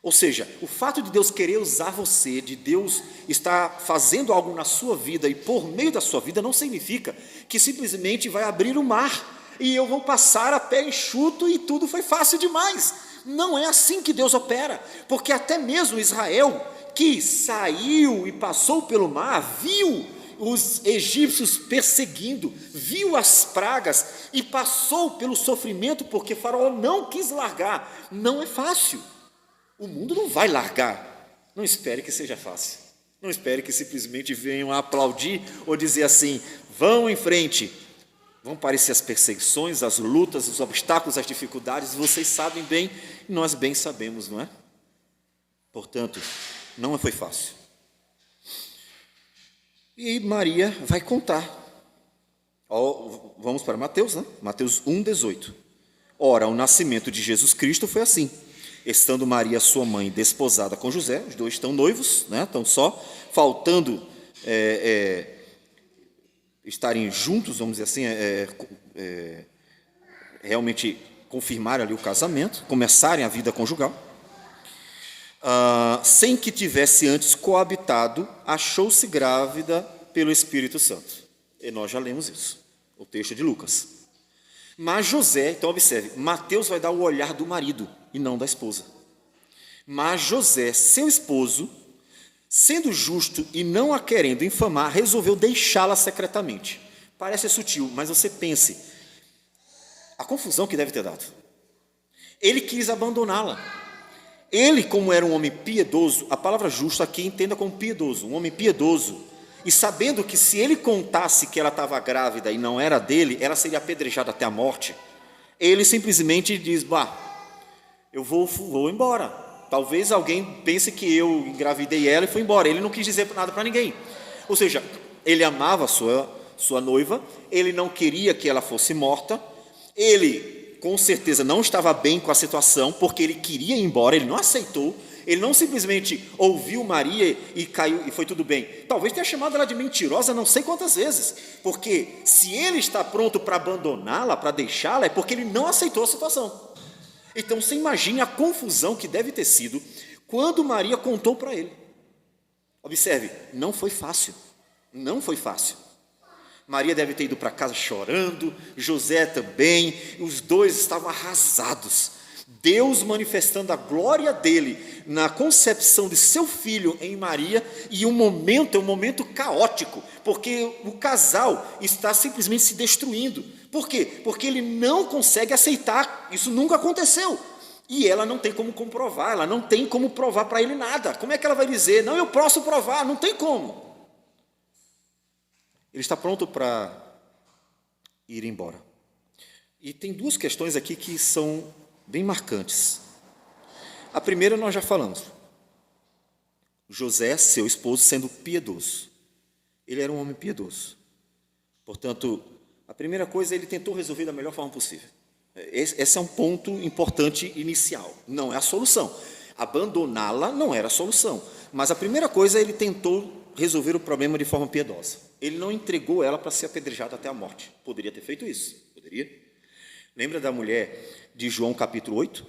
Ou seja, o fato de Deus querer usar você, de Deus estar fazendo algo na sua vida e por meio da sua vida, não significa que simplesmente vai abrir o mar e eu vou passar a pé enxuto e tudo foi fácil demais. Não é assim que Deus opera, porque até mesmo Israel, que saiu e passou pelo mar, viu os egípcios perseguindo, viu as pragas e passou pelo sofrimento, porque Faraó não quis largar. Não é fácil. O mundo não vai largar. Não espere que seja fácil. Não espere que simplesmente venham a aplaudir ou dizer assim, vão em frente. Vão aparecer as perseguições, as lutas, os obstáculos, as dificuldades, vocês sabem bem, e nós bem sabemos, não é? Portanto, não foi fácil. E Maria vai contar. Vamos para Mateus, né? Mateus 1,18. Ora, o nascimento de Jesus Cristo foi assim. Estando Maria, sua mãe, desposada com José, os dois estão noivos, né? Estão só faltando estarem juntos, vamos dizer assim, realmente confirmarem ali o casamento, começarem a vida conjugal. Sem que tivesse antes coabitado, achou-se grávida pelo Espírito Santo. E nós já lemos isso, o texto de Lucas. Mas José, então observe, Mateus vai dar o olhar do marido e não da esposa. Mas José, seu esposo, sendo justo e não a querendo infamar, resolveu deixá-la secretamente. Parece sutil, mas você pense, a confusão que deve ter dado. Ele quis abandoná-la. Ele, como era um homem piedoso, a palavra justo aqui entenda como piedoso, um homem piedoso, e sabendo que se ele contasse que ela estava grávida e não era dele, ela seria apedrejada até a morte, ele simplesmente diz, eu vou embora. Talvez alguém pense que eu engravidei ela e fui embora. Ele não quis dizer nada para ninguém. Ou seja, ele amava a sua noiva, ele não queria que ela fosse morta, ele com certeza não estava bem com a situação, porque ele queria ir embora, ele não aceitou, ele não simplesmente ouviu Maria e caiu e foi tudo bem. Talvez tenha chamado ela de mentirosa não sei quantas vezes, porque se ele está pronto para abandoná-la, para deixá-la, é porque ele não aceitou a situação. Então você imagine a confusão que deve ter sido quando Maria contou para ele. Observe, não foi fácil, não foi fácil. Maria deve ter ido para casa chorando, José também, os dois estavam arrasados. Deus manifestando a glória dele na concepção de seu filho em Maria, e o momento é um momento caótico, porque o casal está simplesmente se destruindo. Por quê? Porque ele não consegue aceitar, isso nunca aconteceu. E ela não tem como comprovar, ela não tem como provar para ele nada. Como é que ela vai dizer, não, eu posso provar, não tem como. Ele está pronto para ir embora. E tem duas questões aqui que são bem marcantes. A primeira nós já falamos. José, seu esposo, sendo piedoso. Ele era um homem piedoso. Portanto, a primeira coisa, ele tentou resolver da melhor forma possível. Esse é um ponto importante inicial. Não é a solução. Abandoná-la não era a solução. Mas a primeira coisa, ele tentou resolver o problema de forma piedosa. Ele não entregou ela para ser apedrejada até a morte. Poderia ter feito isso. Poderia. Lembra da mulher de João capítulo 8?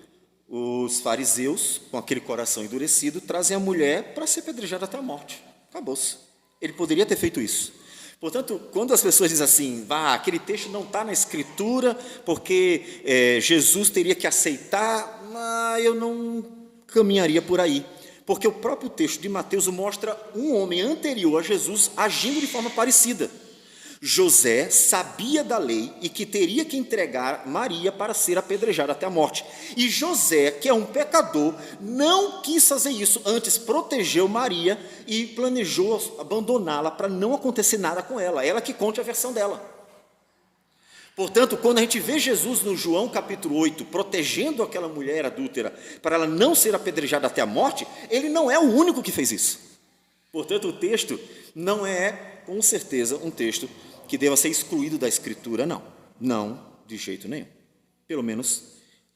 Os fariseus, com aquele coração endurecido, trazem a mulher para ser apedrejada até a morte. Acabou-se. Ele poderia ter feito isso. Portanto, quando as pessoas dizem assim, aquele texto não está na Escritura, porque Jesus teria que aceitar, eu não caminharia por aí. Porque o próprio texto de Mateus mostra um homem anterior a Jesus agindo de forma parecida. José sabia da lei e que teria que entregar Maria para ser apedrejada até a morte. E José, que é um pecador, não quis fazer isso, antes protegeu Maria e planejou abandoná-la para não acontecer nada com ela, ela que conte a versão dela. Portanto, quando a gente vê Jesus no João capítulo 8, protegendo aquela mulher adúltera para ela não ser apedrejada até a morte, ele não é o único que fez isso. Portanto, o texto não é, com certeza, um texto que deva ser excluído da Escritura, não, de jeito nenhum. Pelo menos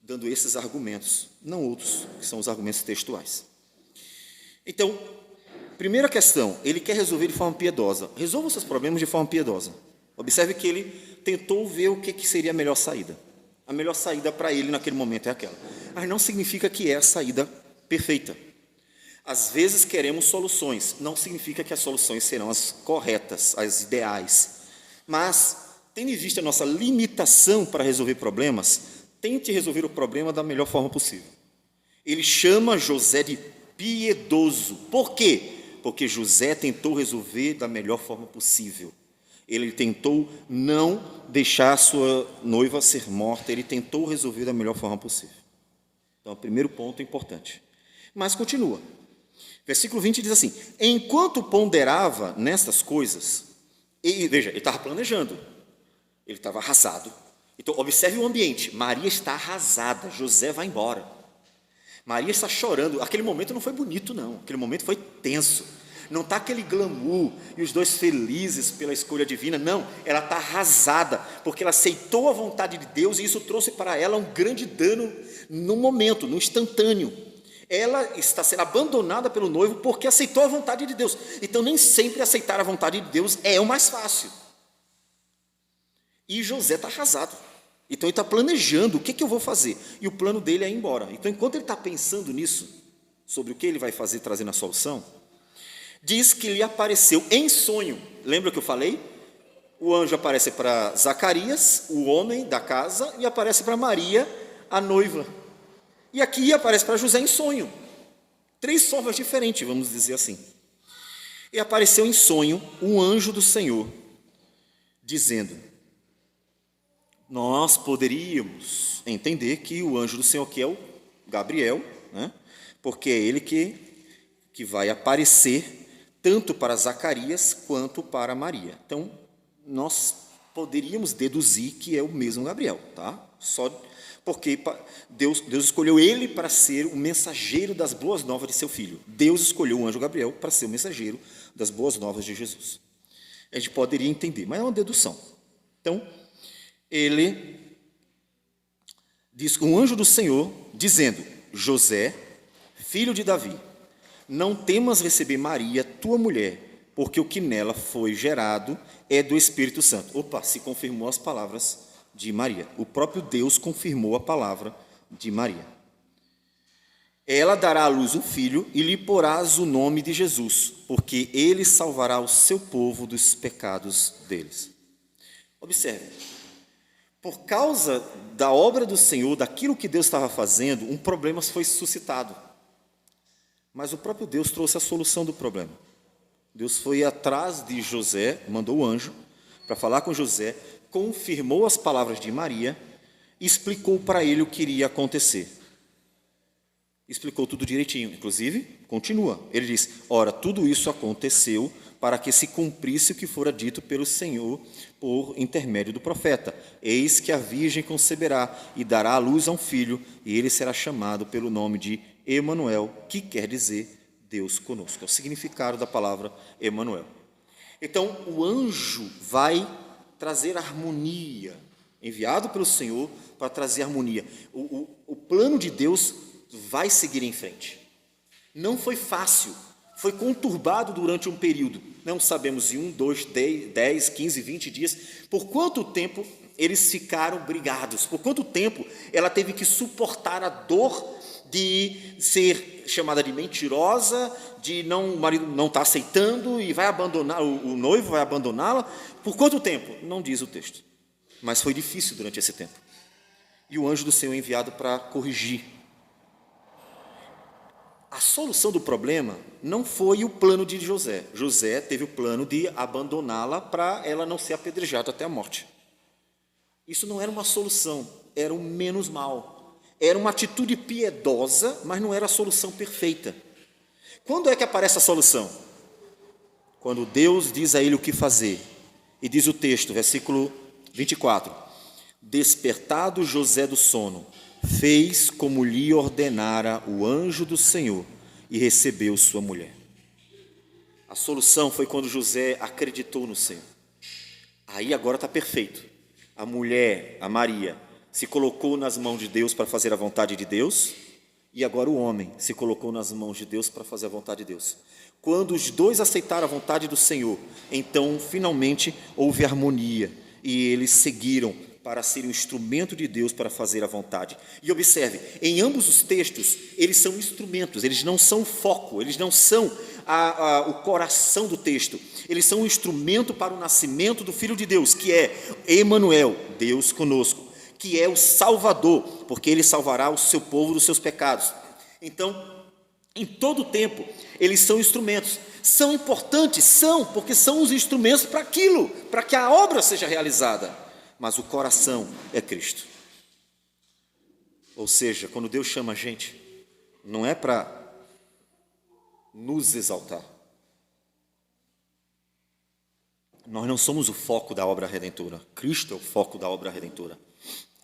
dando esses argumentos, não outros, que são os argumentos textuais. Então, primeira questão, ele quer resolver de forma piedosa. Resolva os seus problemas de forma piedosa. Observe que ele tentou ver o que seria a melhor saída. A melhor saída para ele naquele momento é aquela. Mas não significa que é a saída perfeita. Às vezes queremos soluções, não significa que as soluções serão as corretas, as ideais. Mas, tendo em vista a nossa limitação para resolver problemas, tente resolver o problema da melhor forma possível. Ele chama José de piedoso. Por quê? Porque José tentou resolver da melhor forma possível. Ele tentou não deixar a sua noiva ser morta, ele tentou resolver da melhor forma possível. Então, o primeiro ponto é importante. Mas continua. Versículo 20 diz assim, enquanto ponderava nestas coisas, veja, ele estava planejando, ele estava arrasado. Então, observe o ambiente, Maria está arrasada, José vai embora. Maria está chorando, aquele momento não foi bonito não, aquele momento foi tenso. Não está aquele glamour e os dois felizes pela escolha divina, não, ela está arrasada, porque ela aceitou a vontade de Deus e isso trouxe para ela um grande dano no momento, no instantâneo. Ela está sendo abandonada pelo noivo porque aceitou a vontade de Deus. Então, nem sempre aceitar a vontade de Deus é o mais fácil. E José está arrasado. Então, ele está planejando o que eu vou fazer. E o plano dele é ir embora. Então, enquanto ele está pensando nisso, sobre o que ele vai fazer trazendo a solução, diz que lhe apareceu em sonho. Lembra que eu falei? O anjo aparece para Zacarias, o homem da casa, e aparece para Maria, a noiva. E aqui aparece para José em sonho. 3 formas diferentes, vamos dizer assim. E apareceu em sonho um anjo do Senhor, dizendo, nós poderíamos entender que o anjo do Senhor, que é o Gabriel, né? Porque é ele que vai aparecer tanto para Zacarias quanto para Maria. Então, nós poderíamos deduzir que é o mesmo Gabriel, tá? Só porque Deus escolheu ele para ser o mensageiro das boas novas de seu filho. Deus escolheu o anjo Gabriel para ser o mensageiro das boas novas de Jesus. A gente poderia entender, mas é uma dedução. Então, ele diz, um anjo do Senhor, dizendo, José, filho de Davi, não temas receber Maria, tua mulher, porque o que nela foi gerado é do Espírito Santo. Opa, se confirmou as palavras de Maria. O próprio Deus confirmou a palavra de Maria. Ela dará à luz um filho e lhe porás o nome de Jesus, porque ele salvará o seu povo dos pecados deles. Observe, por causa da obra do Senhor, daquilo que Deus estava fazendo, um problema foi suscitado. Mas o próprio Deus trouxe a solução do problema. Deus foi atrás de José, mandou o anjo para falar com José, confirmou as palavras de Maria e explicou para ele o que iria acontecer. Explicou tudo direitinho, inclusive, continua. Ele diz, ora, tudo isso aconteceu para que se cumprisse o que fora dito pelo Senhor por intermédio do profeta. Eis que a virgem conceberá e dará à luz a um filho, e ele será chamado pelo nome de Emanuel, que quer dizer Deus conosco. É o significado da palavra Emanuel. Então, o anjo vai trazer harmonia, enviado pelo Senhor para trazer harmonia. O plano de Deus vai seguir em frente. Não foi fácil, foi conturbado durante um período. Não sabemos em 1, 2, 10, 15, 20 dias, por quanto tempo eles ficaram brigados. Por quanto tempo ela teve que suportar a dor de ser chamada de mentirosa, de o marido não está aceitando e vai abandonar, o noivo vai abandoná-la? Por quanto tempo? Não diz o texto. Mas foi difícil durante esse tempo. E o anjo do Senhor é enviado para corrigir. A solução do problema não foi o plano de José. José teve o plano de abandoná-la para ela não ser apedrejada até a morte. Isso não era uma solução, era o menos mal. Era uma atitude piedosa, mas não era a solução perfeita. Quando é que aparece a solução? Quando Deus diz a ele o que fazer. E diz o texto, versículo 24: despertado José do sono, fez como lhe ordenara o anjo do Senhor e recebeu sua mulher. A solução foi quando José acreditou no Senhor. Aí agora está perfeito. A mulher, a Maria, se colocou nas mãos de Deus para fazer a vontade de Deus, e agora o homem se colocou nas mãos de Deus para fazer a vontade de Deus. Quando os dois aceitaram a vontade do Senhor, então finalmente houve harmonia e eles seguiram para ser um instrumento de Deus para fazer a vontade. E observe, em ambos os textos, eles são instrumentos, eles não são o foco, eles não são o coração do texto. Eles são um instrumento para o nascimento do Filho de Deus, que é Emanuel, Deus conosco, que é o Salvador, porque ele salvará o seu povo dos seus pecados. Então, em todo o tempo, eles são instrumentos. São importantes? São, porque são os instrumentos para aquilo, para que a obra seja realizada. Mas o coração é Cristo. Ou seja, quando Deus chama a gente, não é para nos exaltar. Nós não somos o foco da obra redentora. Cristo é o foco da obra redentora.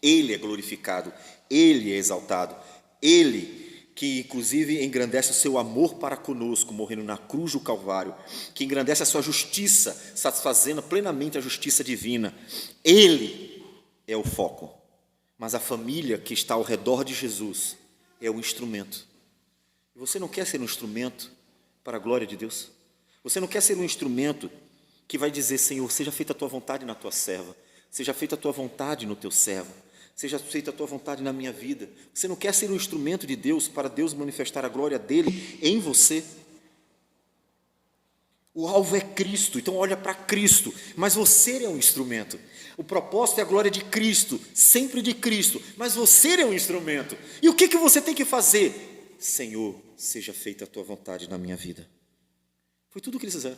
Ele é glorificado, Ele é exaltado, Ele que inclusive engrandece o seu amor para conosco, morrendo na cruz do Calvário, que engrandece a sua justiça, satisfazendo plenamente a justiça divina. Ele é o foco, mas a família que está ao redor de Jesus é o instrumento. Você não quer ser um instrumento para a glória de Deus? Você não quer ser um instrumento que vai dizer: Senhor, seja feita a tua vontade na tua serva, seja feita a tua vontade no teu servo, seja feita a tua vontade na minha vida. Você não quer ser um instrumento de Deus para Deus manifestar a glória dele em você? O alvo é Cristo, então olha para Cristo, mas você é um instrumento. O propósito é a glória de Cristo, sempre de Cristo, mas você é um instrumento. E o que você tem que fazer? Senhor, seja feita a tua vontade na minha vida. Foi tudo o que eles fizeram.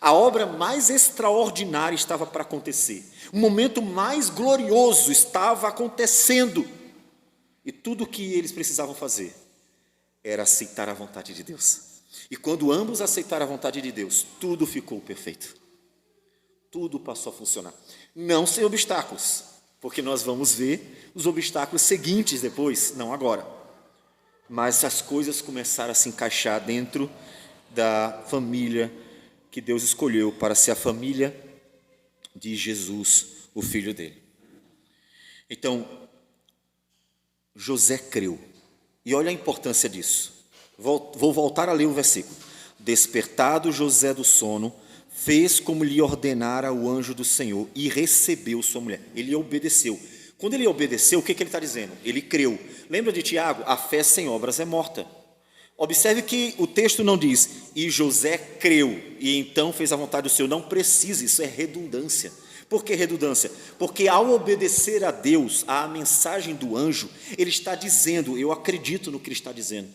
A obra mais extraordinária estava para acontecer. O momento mais glorioso estava acontecendo. E tudo o que eles precisavam fazer era aceitar a vontade de Deus. E quando ambos aceitaram a vontade de Deus, tudo ficou perfeito. Tudo passou a funcionar. Não sem obstáculos, porque nós vamos ver os obstáculos seguintes depois, não agora. Mas as coisas começaram a se encaixar dentro da família que Deus escolheu para ser a família de Jesus, o Filho dele. Então, José creu. E olha a importância disso. Vou voltar a ler o versículo. Despertado José do sono, fez como lhe ordenara o anjo do Senhor e recebeu sua mulher. Ele obedeceu. Quando ele obedeceu, o que ele está dizendo? Ele creu. Lembra de Tiago? A fé sem obras é morta. Observe que o texto não diz: e José creu, e então fez a vontade do Senhor. Não precisa, isso é redundância. Por que redundância? Porque ao obedecer a Deus, à mensagem do anjo, ele está dizendo: eu acredito no que ele está dizendo.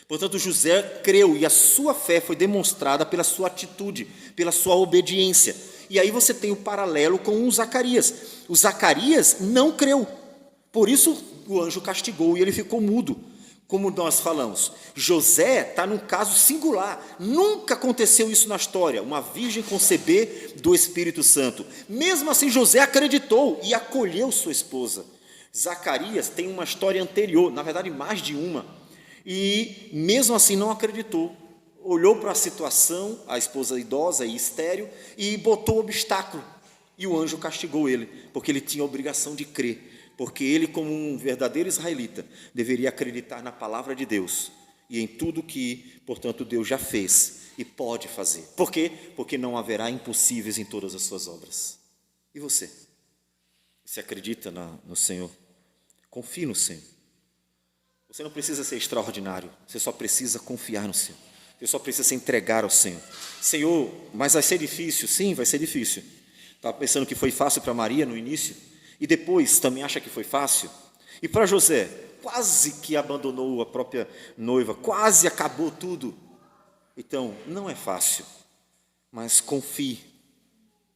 Portanto, José creu, e a sua fé foi demonstrada pela sua atitude, pela sua obediência. E aí você tem o paralelo com o Zacarias. O Zacarias não creu, por isso o anjo castigou e ele ficou mudo. Como nós falamos, José está num caso singular. Nunca aconteceu isso na história, uma virgem conceber do Espírito Santo. Mesmo assim, José acreditou e acolheu sua esposa. Zacarias tem uma história anterior, na verdade mais de uma, e mesmo assim não acreditou. Olhou para a situação, a esposa idosa e estéril, e botou obstáculo. E o anjo castigou ele, porque ele tinha a obrigação de crer. Porque ele, como um verdadeiro israelita, deveria acreditar na palavra de Deus e em tudo que, portanto, Deus já fez e pode fazer. Por quê? Porque não haverá impossíveis em todas as suas obras. E você? Você acredita no Senhor? Confie no Senhor. Você não precisa ser extraordinário, você só precisa confiar no Senhor. Você só precisa se entregar ao Senhor. Senhor, mas vai ser difícil? Sim, vai ser difícil. Estava pensando que foi fácil para Maria no início, e depois também acha que foi fácil. E para José, quase que abandonou a própria noiva, quase acabou tudo. Então, não é fácil, mas confie.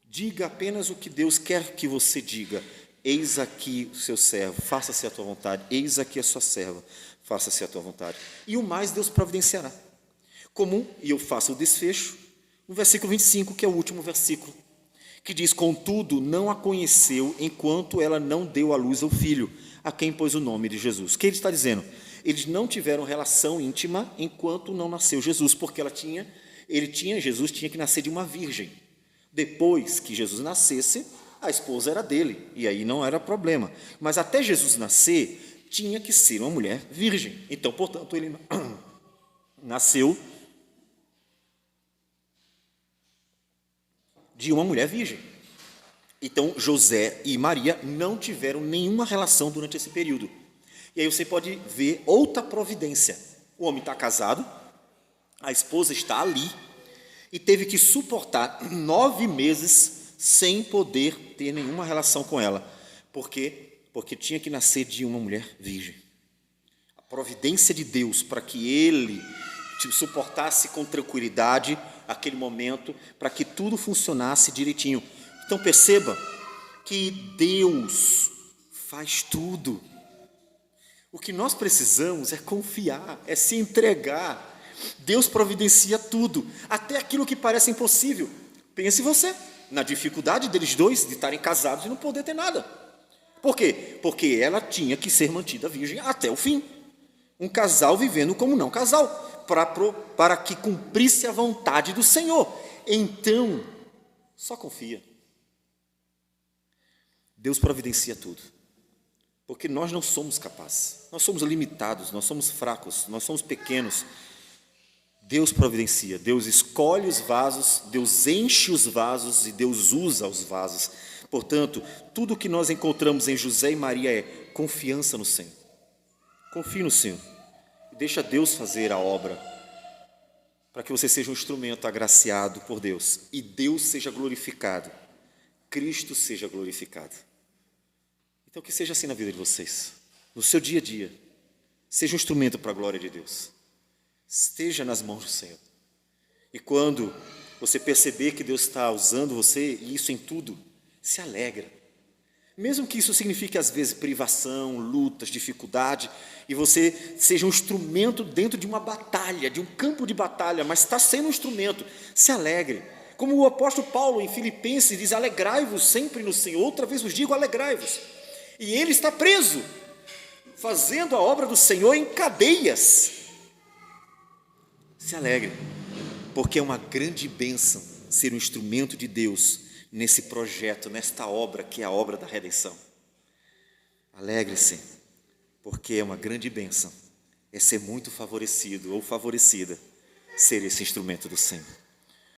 Diga apenas o que Deus quer que você diga. Eis aqui o seu servo, faça-se a tua vontade. Eis aqui a sua serva, faça-se a tua vontade. E o mais Deus providenciará. Comum, e eu faço o desfecho, no versículo 25, que é o último versículo, que diz: contudo, não a conheceu enquanto ela não deu à luz ao filho, a quem pôs o nome de Jesus. O que ele está dizendo? Eles não tiveram relação íntima enquanto não nasceu Jesus, porque Jesus tinha que nascer de uma virgem. Depois que Jesus nascesse, a esposa era dele, e aí não era problema. Mas até Jesus nascer, tinha que ser uma mulher virgem. Então, portanto, ele nasceu de uma mulher virgem. Então, José e Maria não tiveram nenhuma relação durante esse período. E aí você pode ver outra providência. O homem está casado, a esposa está ali, e teve que suportar 9 meses sem poder ter nenhuma relação com ela. Por quê? Porque tinha que nascer de uma mulher virgem. A providência de Deus para que ele suportasse com tranquilidade aquele momento, para que tudo funcionasse direitinho. Então perceba que Deus faz tudo. O que nós precisamos é confiar, é se entregar. Deus providencia tudo, até aquilo que parece impossível. Pense você na dificuldade deles dois de estarem casados e não poder ter nada. Por quê? Porque ela tinha que ser mantida virgem até o fim. Um casal vivendo como não casal, para que cumprisse a vontade do Senhor. Então, só confia. Deus providencia tudo, porque nós não somos capazes, nós somos limitados, nós somos fracos, nós somos pequenos. Deus providencia, Deus escolhe os vasos, Deus enche os vasos e Deus usa os vasos. Portanto, tudo que nós encontramos em José e Maria é confiança no Senhor. Confie no Senhor. Deixa Deus fazer a obra, para que você seja um instrumento agraciado por Deus, e Deus seja glorificado, Cristo seja glorificado. Então que seja assim na vida de vocês, no seu dia a dia, seja um instrumento para a glória de Deus, esteja nas mãos do Senhor. E quando você perceber que Deus está usando você, e isso em tudo, se alegra. Mesmo que isso signifique, às vezes, privação, lutas, dificuldade, e você seja um instrumento dentro de uma batalha, de um campo de batalha, mas está sendo um instrumento, se alegre. Como o apóstolo Paulo, em Filipenses, diz: alegrai-vos sempre no Senhor. Outra vez vos digo, alegrai-vos. E ele está preso, fazendo a obra do Senhor em cadeias. Se alegre, porque é uma grande bênção ser um instrumento de Deus nesse projeto, nesta obra que é a obra da redenção. Alegre-se, porque é uma grande bênção, é ser muito favorecido ou favorecida, ser esse instrumento do Senhor.